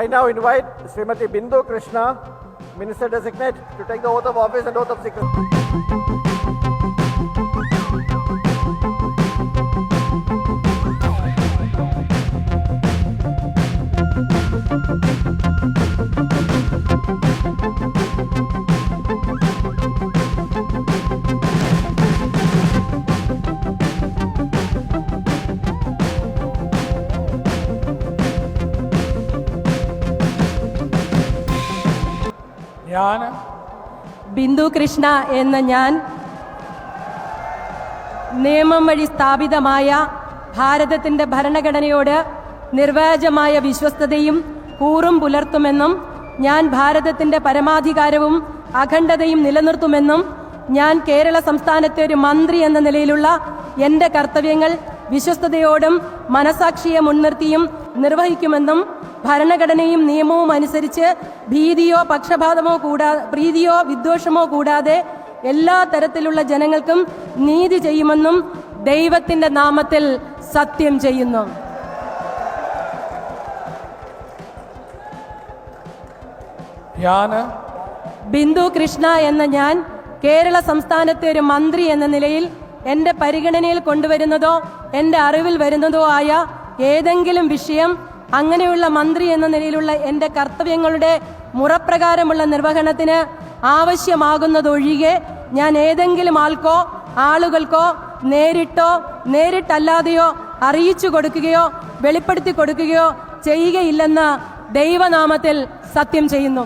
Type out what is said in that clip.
I now invite Srimati Bindu Krishna, Minister Designate, to take the oath of office and oath of secrecy. ഞാൻ ബിന്ദു കൃഷ്ണ എന്ന ഞാൻ നിയമം വഴി സ്ഥാപിതമായ ഭാരതത്തിൻ്റെ ഭരണഘടനയോട് നിർവ്യാജമായ വിശ്വസ്തതയും കൂറും പുലർത്തുമെന്നും ഞാൻ ഭാരതത്തിൻ്റെ പരമാധികാരവും അഖണ്ഡതയും നിലനിർത്തുമെന്നും ഞാൻ കേരള സംസ്ഥാനത്തെ ഒരു മന്ത്രി എന്ന നിലയിലുള്ള എൻ്റെ കർത്തവ്യങ്ങൾ വിശ്വസ്തയോടും മനസാക്ഷിയെ മുൻനിർത്തിയും നിർവഹിക്കുമെന്നും ഭരണഘടനയും നിയമവും അനുസരിച്ച് ഭീതിയോ പക്ഷപാതമോ പ്രീതിയോ വിദ്വേഷമോ കൂടാതെ എല്ലാ തരത്തിലുള്ള ജനങ്ങൾക്കും നീതി ചെയ്യുമെന്നും ദൈവത്തിൻ്റെ നാമത്തിൽ സത്യം ചെയ്യുന്നു. ബിന്ദു കൃഷ്ണ എന്ന ഞാൻ കേരള സംസ്ഥാനത്തെ ഒരു മന്ത്രി എന്ന നിലയിൽ എൻ്റെ പരിഗണനയിൽ കൊണ്ടുവരുന്നതോ എൻ്റെ അറിവിൽ വരുന്നതോ ആയ ഏതെങ്കിലും വിഷയം അങ്ങനെയുള്ള മന്ത്രി എന്ന നിലയിലുള്ള എൻ്റെ കർത്തവ്യങ്ങളുടെ മുറപ്രകാരമുള്ള നിർവഹണത്തിന് ആവശ്യമാകുന്നതൊഴികെ ഞാൻ ഏതെങ്കിലും ആളുകൾക്കോ നേരിട്ടോ നേരിട്ടല്ലാതെയോ അറിയിച്ചു കൊടുക്കുകയോ വെളിപ്പെടുത്തി കൊടുക്കുകയോ ചെയ്യുകയില്ലെന്ന് ദൈവനാമത്തിൽ സത്യം ചെയ്യുന്നു.